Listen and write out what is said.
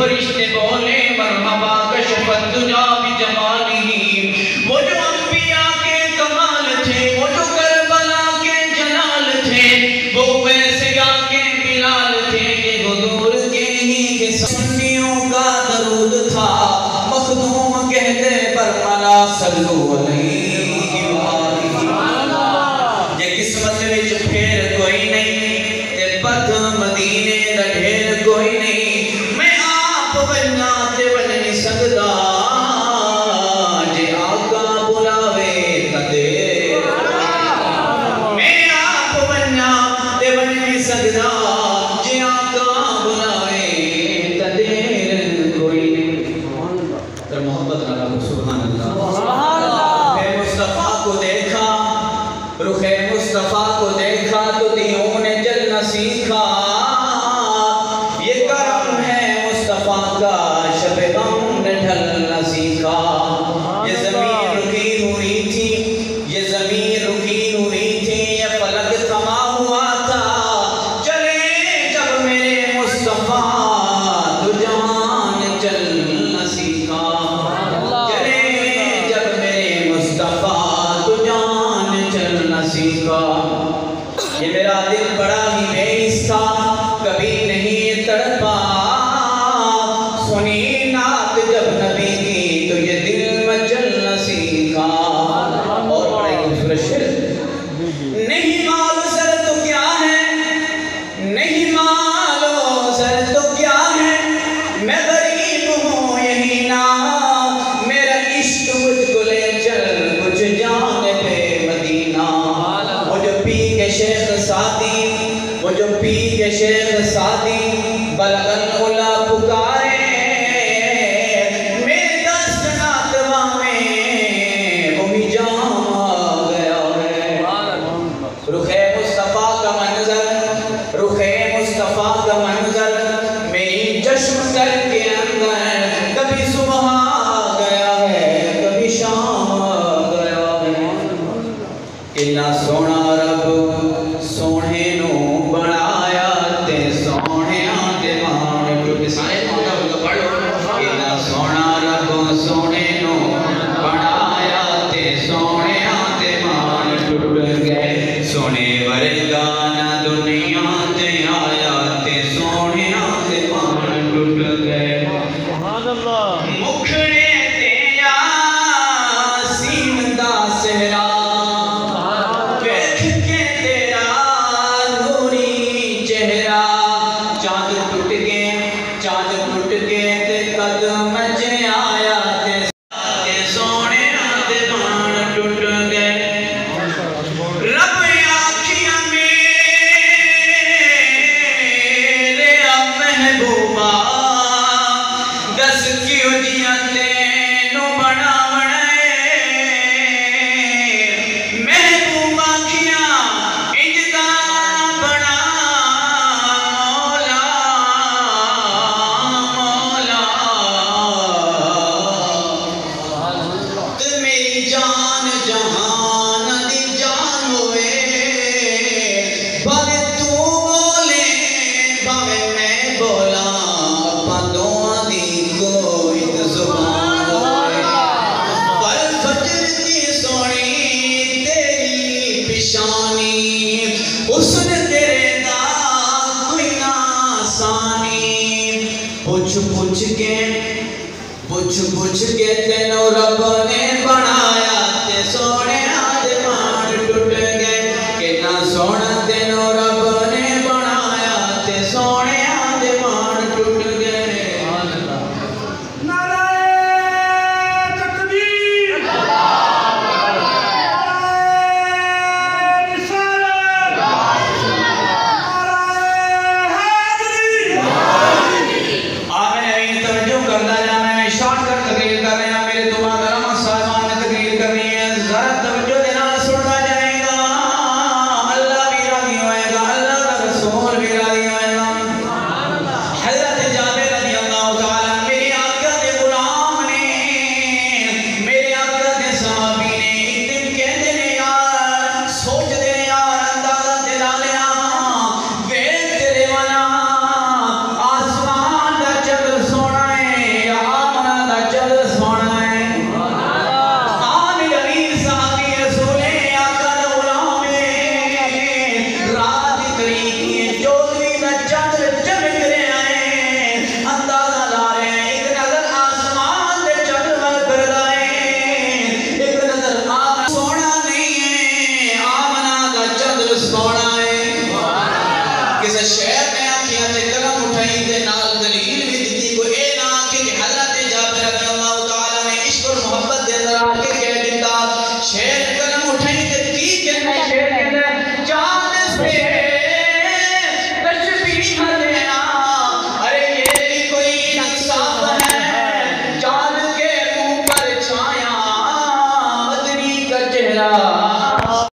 फरिश्ते बोले मरहबा कशफत दुजा भी जमालिही। वो जो अंबिया के कमाल थे, वो जो करबला के जलाल थे, वो वैसे आके बिलाल थे कि हुजूर के ही के सुन्नियों का दरूद था। मखदूम कहते बरमला सल्लु अलैहि वालिही। ये किस्मत विच फेर कोई नहीं ते बद मदीने दा ढेर कोई नहीं। सकदा जे आका बुलावे तदे मैं आप बन्ना ते बन नहीं सकदा जे आका बुलावे तदे कोई नहीं। तर मोहब्बत ना करो सुभान अल्लाह। है मुस्तफा को देखा, रुखे मुस्तफा को देखा तो दियों ने जलना सीखा। ये करम है मुस्तफा का, शबे गम ने ढलना सीखा। ये ज़मीन रुकी हुई थी, ये ज़मीन रुकी हुई थी, ये फलक थमा हुआ था। चले जब मेरे मुस्तफा तो जहान चलना सीखा। चले जब मेरे मुस्तफा तो जहान चलना सीखा। ये मेरा दिल बड़ा ही बेहिस्सा कभी नहीं तड़पा। सुनी नात जब नबी की तो ये दिल में चलना सीखा। और बड़ा खूबसूरत शेर, नहीं मालूम सर तो क्या है, नहीं मालूम सर तो क्या है, मैं गरीब हूँ यही ना। मेरा इश्क मुझको ले चल कुछ जाने पे मदीना। वो जो पी के शेख सादी, वो जो पी के शेख सादी बलगल उला पुकारे। मेरे दस्त नातवा में वो भी जाम आ गया है। रुखे मुस्तफा का मंजर, रुखे मुस्तफा का मंजर चश्म तर के अंदर कभी सुबह आ गया है, कभी शाम आ गया है। कितना सोना रब सोने नू बनाया ते सोने दे मान टुट सारे माता को पढ़ लो। कितना सोना रब सोने नू बनाया ते सोने दे मान टुट गए। सोने वर्गा ना दुनिया ते आया ते सोने दे मान टुट गए। सुभान अल्लाह। मुखड़े ते यासीन दा सेहरा कदम च आया ते सोने दे मान टुट गए। रब आखियां मेरे महबूबा दस क्यों जिया तेनू बनावना महबूबा आखियां इंजदा बना जान जहान दी जान होवे भावे तू बोले भावे मैं बोला अपन दोवां दी कोई जुबान होवे। पर फजर दी सोनी तेरी पिशानी हुस्न तेरे दा कोई ना आसानी। पूछ पूछ के तेनू रब ने बनाया ते सोने दे मान टुट गए। कितना सोना तेनू रब ने बनाया ते सोने दे मान टुट गए। नाराए तकबीर, नाराए रिसालत, नाराए हैदरी। आपने अभी तवज्जो करना जाना है, शॉर्ट कर तकरीर कर रहे हैं। मेरे दुआ गरमा साहबान ने तकरीर करनी है, जरा तवज्जो देना सुनना जाएगा। अल्लाह भी राजी होएगा, अल्लाह का रसूल भी राजी होएगा। हज़रत जाबिर रज़ी अल्लाह तआला मेरे आका दे गुलाम ने, मेरे आका दे सहाबी ने एक दिन कहते ने यार सोच दे यार अंदाज़ा दिला लिया वे तेरे वाला आसमान दा चंद्र सोना है या आमना दा चंद्र सोना है। आमिर अमीर साहबी रसूले आका दा गुलाम है। रात दी तरीकी है, 14वीं दा चंद्र चमक रहा है। अंदाजा ला रहे हैं, एक नजर आसमान दे चंद्र वल करदा है, एक नजर आमना सोना नहीं है, आमना दा चंद्र सोना है। किसी शहर ने आखियां ते कलम उठाई ते नाल दलील भी दी। कोई ए ना कि हज़रत जाबिर रज़ी अल्लाह तआला ने इश्क और मोहब्बत दे अंदर आके